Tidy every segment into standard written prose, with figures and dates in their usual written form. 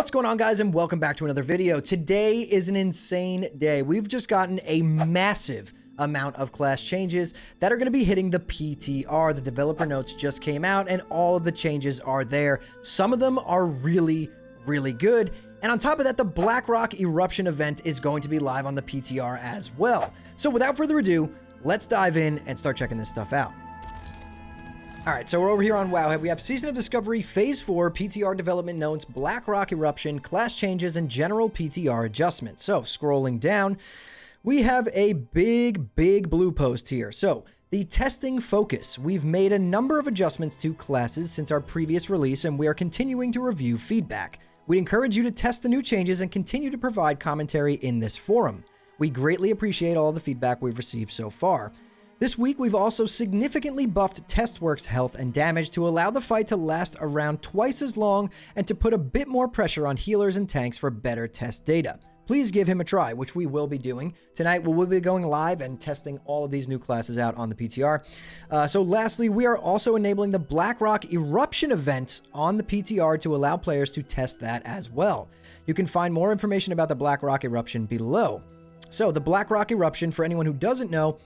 What's going on, guys, and welcome back to another video. Today is an insane day. We've just gotten a massive amount of class changes that are going to be hitting the PTR. The developer notes just came out and all of the changes are there. Some of them are really good. And on top of that, the Blackrock Eruption event is going to be live on the PTR as well. So without further ado, let's dive in and start checking this stuff out. All right, so we're over here on Wowhead. We have Season of Discovery, Phase 4, PTR development notes, Blackrock Eruption, class changes, and general PTR adjustments. So scrolling down, we have a big blue post here. So the testing focus. We've made a number of adjustments to classes since our previous release, and we are continuing to review feedback. We encourage you to test the new changes and continue to provide commentary in this forum. We greatly appreciate all the feedback we've received so far. This week, we've also significantly buffed Testwork's health and damage to allow the fight to last around twice as long and to put a bit more pressure on healers and tanks for better test data. Please give him a try, which we will be doing. Tonight, we will be going live and testing all of these new classes out on the PTR. So lastly, we are also enabling the Blackrock Eruption events on the PTR to allow players to test that as well. You can find more information about the Blackrock Eruption below. So the Blackrock Eruption, for anyone who doesn't know,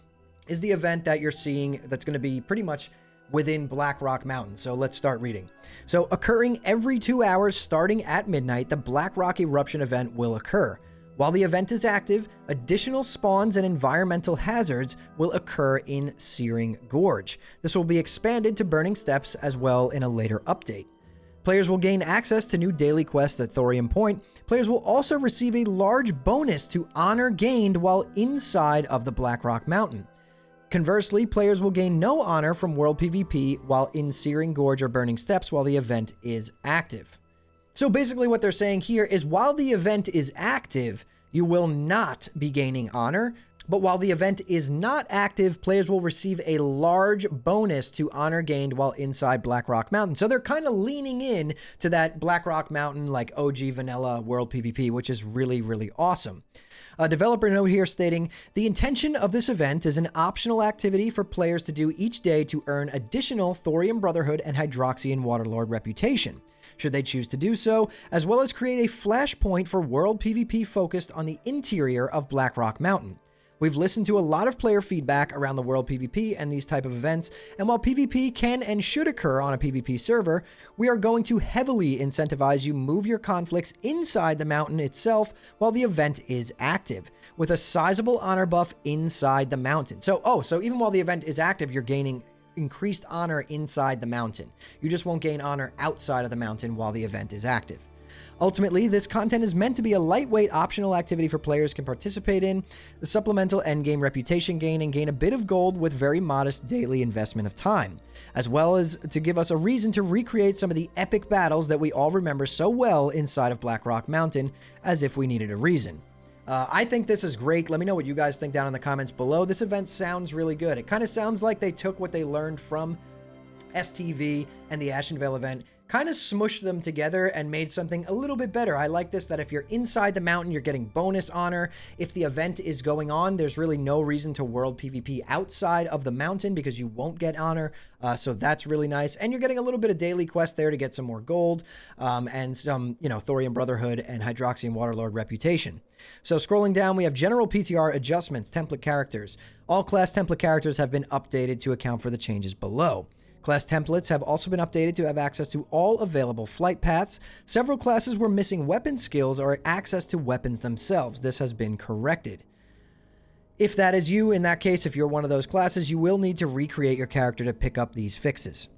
is the event that you're seeing that's going to be pretty much within Blackrock Mountain. So let's start reading. So occurring every 2 hours starting at midnight, the Blackrock Eruption event will occur. While the event is active, additional spawns and environmental hazards will occur in Searing Gorge. This will be expanded to Burning Steps as well in a later update. Players will gain access to new daily quests at Thorium Point. Players will also receive a large bonus to honor gained while inside of the Blackrock Mountain. Conversely, players will gain no honor from World PvP while in Searing Gorge or Burning Steps while the event is active. So basically what they're saying here is while the event is active, you will not be gaining honor, but while the event is not active, players will receive a large bonus to honor gained while inside Blackrock Mountain. So they're kind of leaning in to that Blackrock Mountain like OG vanilla World PvP, which is really awesome. A developer note here stating, the intention of this event is an optional activity for players to do each day to earn additional Thorium Brotherhood and Hydroxian Waterlord reputation, should they choose to do so, as well as create a flashpoint for World PvP focused on the interior of Blackrock Mountain. We've listened to a lot of player feedback around the World PvP and these type of events, and while PvP can and should occur on a PvP server, we are going to heavily incentivize you move your conflicts inside the mountain itself while the event is active, with a sizable honor buff inside the mountain. So even while the event is active, you're gaining increased honor inside the mountain. You just won't gain honor outside of the mountain while the event is active. Ultimately, this content is meant to be a lightweight optional activity for players can participate in, the supplemental endgame reputation gain, and gain a bit of gold with very modest daily investment of time, as well as to give us a reason to recreate some of the epic battles that we all remember so well inside of Blackrock Mountain, as if we needed a reason. I think this is great. Let me know what you guys think down in the comments below. This event sounds really good. It kind of sounds like they took what they learned from STV and the Ashenvale event, kind of smushed them together and made something a little bit better. I like this, that if you're inside the mountain, you're getting bonus honor. If the event is going on, there's really no reason to World PvP outside of the mountain because you won't get honor. So that's really nice. And you're getting a little bit of daily quest there to get some more gold and some, Thorium Brotherhood and Hydroxian Waterlord reputation. So scrolling down, we have general PTR adjustments, template characters. All class template characters have been updated to account for the changes below. Class templates have also been updated to have access to all available flight paths. Several classes were missing weapon skills or access to weapons themselves. This has been corrected. If that is you, in that case, if you're one of those classes, you will need to recreate your character to pick up these fixes.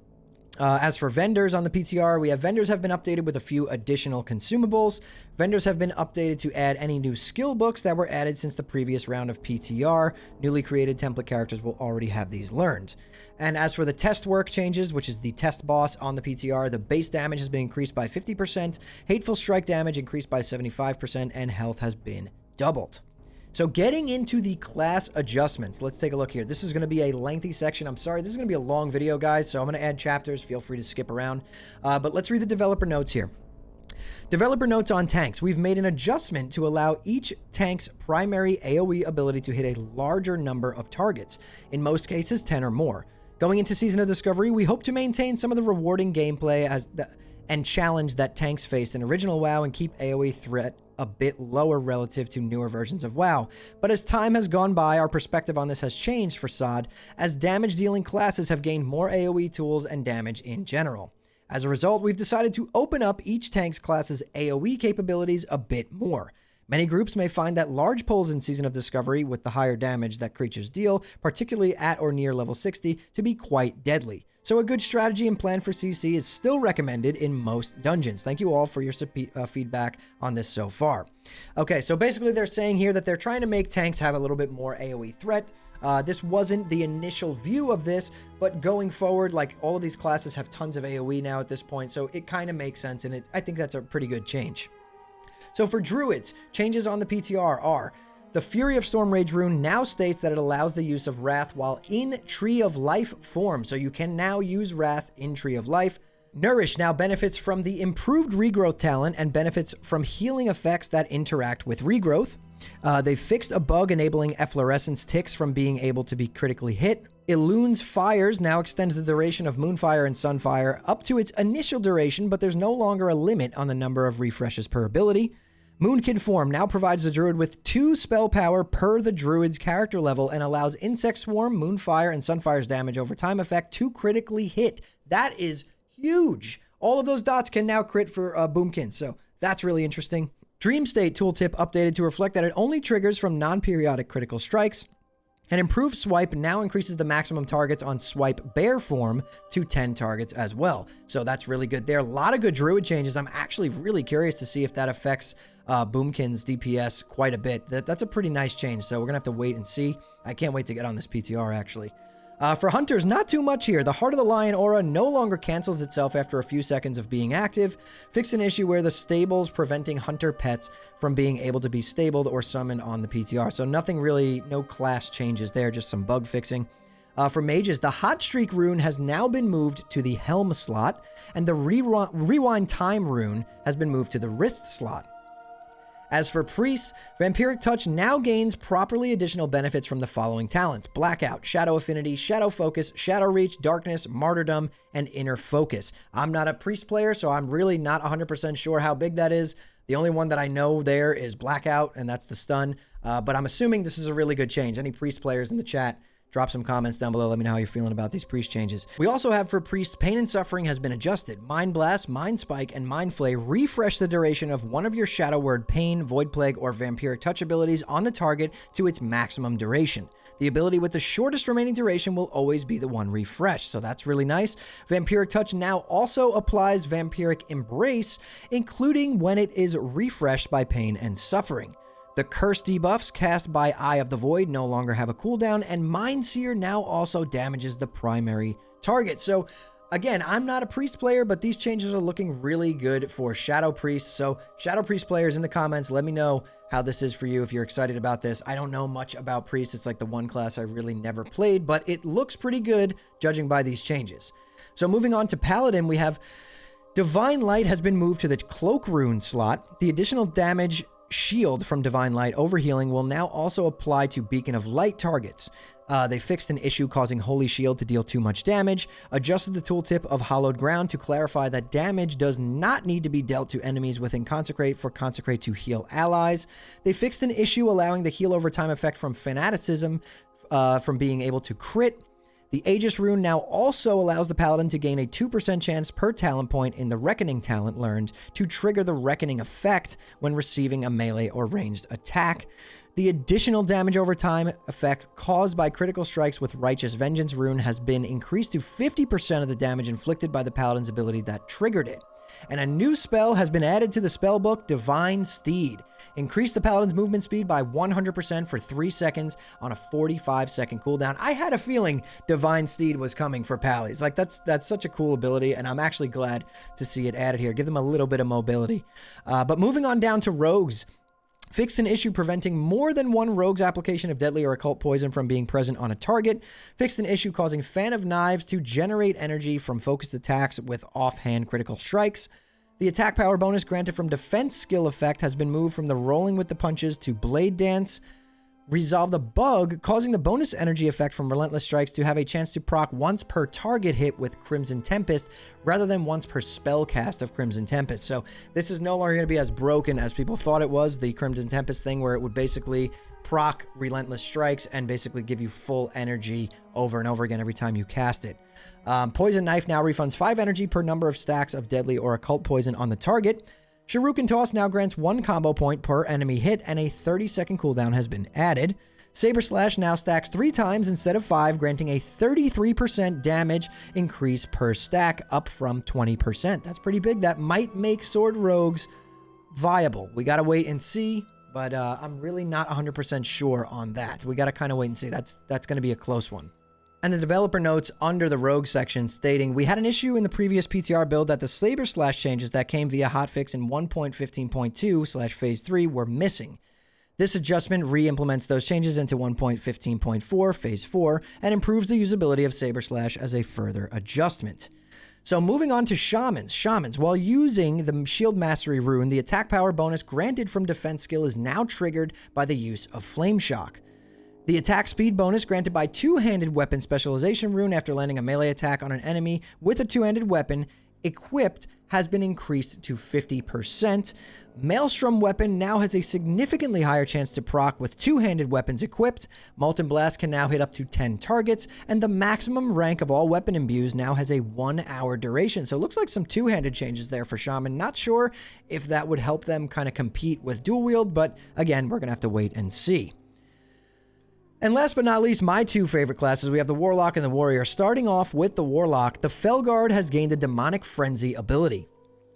As for vendors on the PTR, we have vendors have been updated with a few additional consumables. Vendors have been updated to add any new skill books that were added since the previous round of PTR. Newly created template characters will already have these learned. And as for the test work changes, which is the test boss on the PTR, the base damage has been increased by 50%, hateful strike damage increased by 75%, and health has been doubled. So getting into the class adjustments, let's take a look here. This is going to be a lengthy section. I'm sorry, this is going to be a long video, guys, so I'm going to add chapters. Feel free to skip around. But let's read the developer notes here. Developer notes on tanks. We've made an adjustment to allow each tank's primary AoE ability to hit a larger number of targets, in most cases 10 or more. Going into Season of Discovery, we hope to maintain some of the rewarding gameplay and challenge that tanks faced in original WoW and keep AoE threat a bit lower relative to newer versions of WoW. But as time has gone by, our perspective on this has changed for SOD, as damage-dealing classes have gained more AoE tools and damage in general. As a result, we've decided to open up each tank's class's AoE capabilities a bit more. Many groups may find that large pulls in Season of Discovery with the higher damage that creatures deal, particularly at or near level 60, to be quite deadly. So a good strategy and plan for CC is still recommended in most dungeons. Thank you all for your feedback on this so far. Okay, so basically they're saying here that they're trying to make tanks have a little bit more AoE threat. This wasn't the initial view of this, but going forward, like, all of these classes have tons of AoE now at this point, so it kind of makes sense, and I think that's a pretty good change. So for Druids, changes on the PTR are: the Fury of Stormrage rune now states that it allows the use of Wrath while in Tree of Life form, so you can now use Wrath in Tree of Life. Nourish now benefits from the improved regrowth talent and benefits from healing effects that interact with regrowth. They fixed a bug enabling efflorescence ticks from being able to be critically hit. Illune's Fires now extends the duration of Moonfire and Sunfire up to its initial duration, but there's no longer a limit on the number of refreshes per ability. Moonkin Form now provides the Druid with 2 spell power per the Druid's character level and allows Insect Swarm, Moonfire, and Sunfire's damage over time effect to critically hit. That is huge. All of those dots can now crit for Boomkin, so that's really interesting. Dream State tooltip updated to reflect that it only triggers from non-periodic critical strikes. And Improved Swipe now increases the maximum targets on Swipe Bear form to 10 targets as well. So that's really good there. A lot of good Druid changes. I'm actually really curious to see if that affects Boomkin's DPS quite a bit. That's a pretty nice change, so we're going to have to wait and see. I can't wait to get on this PTR, actually. For Hunters, not too much here. The Heart of the Lion aura no longer cancels itself after a few seconds of being active. Fixed an issue where the stables preventing Hunter pets from being able to be stabled or summoned on the PTR. So nothing really, no class changes there, just some bug fixing. For Mages, the Hot Streak rune has now been moved to the Helm slot, and the Rewind Time rune has been moved to the Wrist slot. As for Priests, Vampiric Touch now gains properly additional benefits from the following talents: Blackout, Shadow Affinity, Shadow Focus, Shadow Reach, Darkness, Martyrdom, and Inner Focus. I'm not a Priest player, so I'm really not 100% sure how big that is. The only one that I know there is Blackout, and that's the stun. But I'm assuming this is a really good change. Any Priest players in the chat, drop some comments down below. Let me know how you're feeling about these Priest changes. We also have for Priest, Pain and Suffering has been adjusted. Mind Blast, Mind Spike, and Mind Flay refresh the duration of one of your Shadow Word, Pain, Void Plague, or Vampiric Touch abilities on the target to its maximum duration. The ability with the shortest remaining duration will always be the one refreshed, so that's really nice. Vampiric Touch now also applies Vampiric Embrace, including when it is refreshed by Pain and Suffering. The curse debuffs cast by Eye of the Void no longer have a cooldown, and Mind Seer now also damages the primary target. So again, I'm not a Priest player, but these changes are looking really good for Shadow Priests. So Shadow Priest players in the comments, let me know how this is for you, if you're excited about this. I don't know much about Priest. It's like the one class I really never played, but it looks pretty good judging by these changes. So moving on to Paladin, we have Divine Light has been moved to the Cloak rune slot. The additional damage shield from Divine Light overhealing will now also apply to Beacon of Light targets. They fixed an issue causing Holy Shield to deal too much damage, adjusted the tooltip of Hallowed Ground to clarify that damage does not need to be dealt to enemies within Consecrate for Consecrate to heal allies. They fixed an issue allowing the heal over time effect from Fanaticism from being able to crit. The Aegis rune now also allows the Paladin to gain a 2% chance per talent point in the Reckoning talent learned to trigger the Reckoning effect when receiving a melee or ranged attack. The additional damage over time effect caused by critical strikes with Righteous Vengeance rune has been increased to 50% of the damage inflicted by the Paladin's ability that triggered it. And a new spell has been added to the spellbook, Divine Steed. Increase the Paladin's movement speed by 100% for 3 seconds on a 45-second cooldown. I had a feeling Divine Steed was coming for Pallies. Like, that's such a cool ability, and I'm actually glad to see it added here. Give them a little bit of mobility. But moving on down to Rogues. Fixed an issue preventing more than one rogue's application of deadly or occult poison from being present on a target. Fixed an issue causing Fan of Knives to generate energy from focused attacks with offhand critical strikes. The attack power bonus granted from defense skill effect has been moved from the rolling with the punches to blade dance. resolved a bug causing the bonus energy effect from Relentless Strikes to have a chance to proc once per target hit with Crimson Tempest rather than once per spell cast of Crimson Tempest. So this is no longer going to be as broken as people thought it was, the Crimson Tempest thing, where it would basically proc Relentless Strikes and basically give you full energy over and over again every time you cast it. Poison Knife now refunds 5 energy per number of stacks of deadly or occult poison on the target. Shuriken Toss now grants 1 combo point per enemy hit, and a 30-second cooldown has been added. Saber Slash now stacks 3 times instead of 5, granting a 33% damage increase per stack, up from 20%. That's pretty big. That might make Sword Rogues viable. We gotta wait and see, but I'm really not 100% sure on that. We gotta kind of wait and see. That's gonna be a close one. And the developer notes under the Rogue section stating, we had an issue in the previous PTR build that the Saber Slash changes that came via hotfix in 1.15.2/phase 3 were missing. This adjustment re-implements those changes into 1.15.4 phase 4 and improves the usability of Saber Slash as a further adjustment. So moving on to Shamans. Shamans, while using the Shield Mastery rune, the attack power bonus granted from defense skill is now triggered by the use of Flame Shock. The attack speed bonus granted by two-handed weapon specialization rune after landing a melee attack on an enemy with a two-handed weapon equipped has been increased to 50%. Maelstrom weapon now has a significantly higher chance to proc with two-handed weapons equipped. Molten Blast can now hit up to 10 targets, and the maximum rank of all weapon imbues now has a 1-hour duration. So it looks like some two-handed changes there for Shaman. Not sure if that would help them kind of compete with dual wield, but again, we're going to have to wait and see. And last but not least, my two favorite classes, we have the Warlock and the Warrior. Starting off with the Warlock, the Felguard has gained a Demonic Frenzy ability,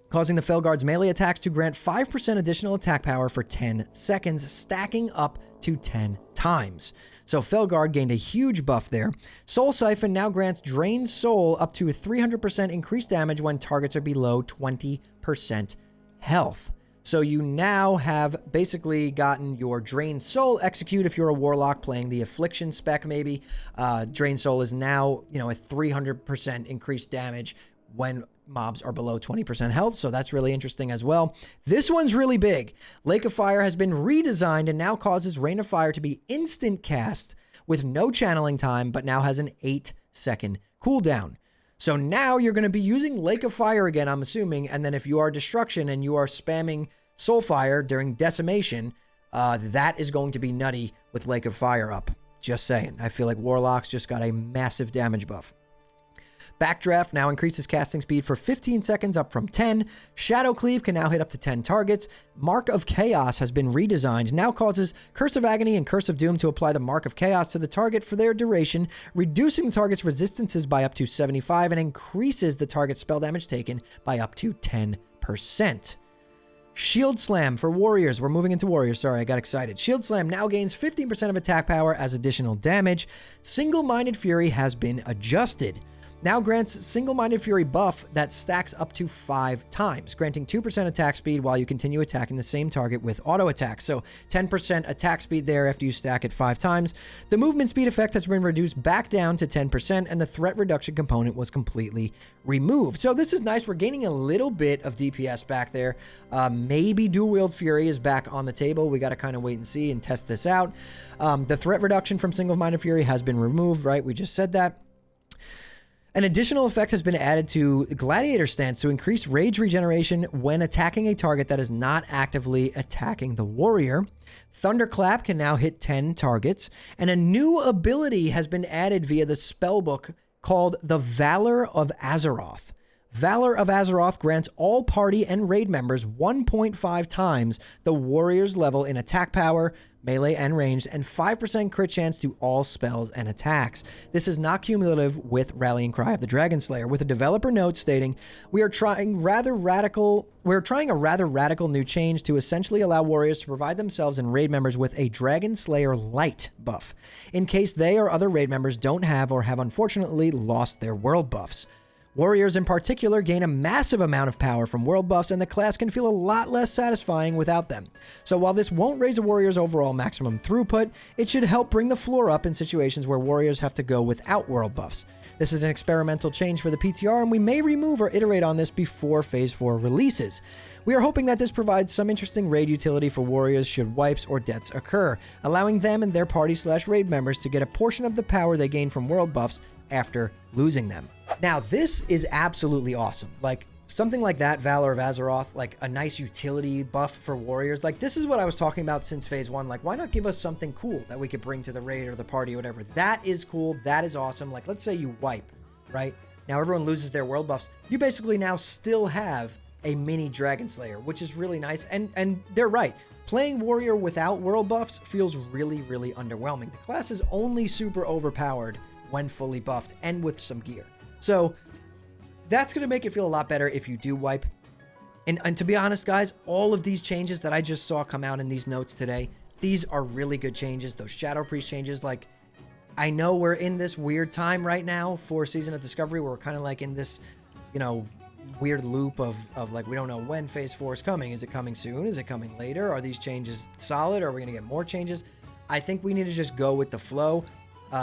causing the Felguard's melee attacks to grant 5% additional attack power for 10 seconds, stacking up to 10 times. So Felguard gained a huge buff there. Soul Siphon now grants Drained Soul up to a 300% increased damage when targets are below 20% health. So you now have basically gotten your Drained Soul execute if you're a Warlock playing the Affliction spec maybe. Drained Soul is now, a 300% increased damage when mobs are below 20% health, so that's really interesting as well. This one's really big. Lake of Fire has been redesigned and now causes Rain of Fire to be instant cast with no channeling time, but now has an 8-second cooldown. So now you're going to be using Lake of Fire again, I'm assuming, and then if you are Destruction and you are spamming Soulfire during Decimation, that is going to be nutty with Lake of Fire up. Just saying. I feel like Warlocks just got a massive damage buff. Backdraft now increases casting speed for 15 seconds up from 10. Shadow Cleave can now hit up to 10 targets. Mark of Chaos has been redesigned, now causes Curse of Agony and Curse of Doom to apply the Mark of Chaos to the target for their duration, reducing the target's resistances by up to 75 and increases the target's spell damage taken by up to 10%. Shield Slam for Warriors. We're moving into Warriors. Sorry, I got excited. Shield Slam now gains 15% of attack power as additional damage. Single-Minded Fury has been adjusted. Now grants Single-Minded Fury buff that stacks up to 5 times, granting 2% attack speed while you continue attacking the same target with auto attack. So 10% attack speed there after you stack it 5 times. The movement speed effect has been reduced back down to 10%, and the threat reduction component was completely removed. So this is nice. We're gaining a little bit of DPS back there. Maybe Dual Wield Fury is back on the table. We got to kind of wait and see and test this out. The threat reduction from Single-Minded Fury has been removed, right? We just said that. An additional effect has been added to Gladiator Stance to increase rage regeneration when attacking a target that is not actively attacking the warrior. Thunderclap can now hit 10 targets, and a new ability has been added via the spellbook called the Valor of Azeroth. Valor of Azeroth grants all party and raid members 1.5 times the warrior's level in attack power, melee and ranged, and 5% crit chance to all spells and attacks. This is not cumulative with Rallying Cry of the Dragon Slayer, with a developer note stating, we are trying a rather radical new change to essentially allow warriors to provide themselves and raid members with a Dragon Slayer light buff, in case they or other raid members don't have or have unfortunately lost their world buffs. Warriors in particular gain a massive amount of power from world buffs, and the class can feel a lot less satisfying without them. So while this won't raise a warrior's overall maximum throughput, it should help bring the floor up in situations where warriors have to go without world buffs. This is an experimental change for the PTR, and we may remove or iterate on this before Phase 4 releases. We are hoping that this provides some interesting raid utility for warriors should wipes or deaths occur, allowing them and their party/raid members to get a portion of the power they gain from world buffs after losing them. Now, this is absolutely awesome. Like, something like that, Valor of Azeroth, like a nice utility buff for warriors. Like, this is what I was talking about since Phase 1. Like, why not give us something cool that we could bring to the raid or the party or whatever? That is cool. That is awesome. Like, let's say you wipe, right? Now everyone loses their world buffs. You basically now still have a mini Dragon Slayer, which is really nice. And they're right. Playing warrior without world buffs feels really, really underwhelming. The class is only super overpowered when fully buffed and with some gear. So that's going to make it feel a lot better if you do wipe. And to be honest, guys, all of these changes that I just saw come out in these notes today, these are really good changes. Those Shadow Priest changes, like, I know we're in this weird time right now for Season of Discovery. We're kind of like in this, you know, weird loop of like, we don't know when Phase 4 is coming. Is it coming soon? Is it coming later? Are these changes solid? Are we going to get more changes? I think we need to just go with the flow.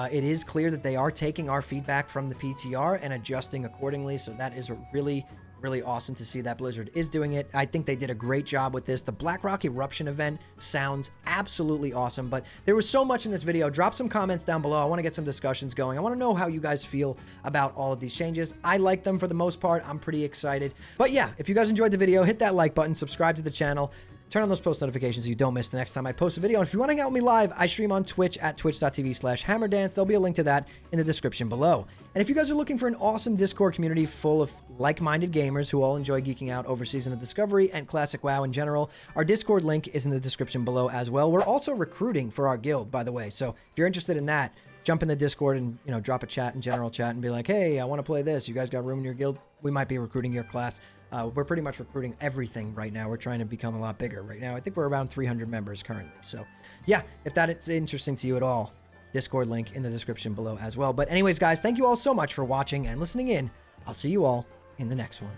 It is clear that they are taking our feedback from the PTR and adjusting accordingly. So that is really, really awesome to see that Blizzard is doing it. I think they did a great job with this. The Blackrock Eruption event sounds absolutely awesome, but there was so much in this video. Drop some comments down below. I want to get some discussions going. I want to know how you guys feel about all of these changes. I like them for the most part. I'm pretty excited. But yeah, if you guys enjoyed the video, hit that like button, subscribe to the channel. Turn on those post notifications so you don't miss the next time I post a video. And if you want to hang out with me live, I stream on Twitch at twitch.tv/hammerdance. There'll be a link to that in the description below. And if you guys are looking for an awesome Discord community full of like-minded gamers who all enjoy geeking out over Season of Discovery and Classic WoW in general, our Discord link is in the description below as well. We're also recruiting for our guild, by the way. So if you're interested in that, jump in the Discord and, you know, drop a chat in general chat and be like, hey, I want to play this. You guys got room in your guild? We might be recruiting your class. We're pretty much recruiting everything right now. We're trying to become a lot bigger right now. I think we're around 300 members currently. So yeah, if that is interesting to you at all, Discord link in the description below as well. But anyways, guys, thank you all so much for watching and listening in. I'll see you all in the next one.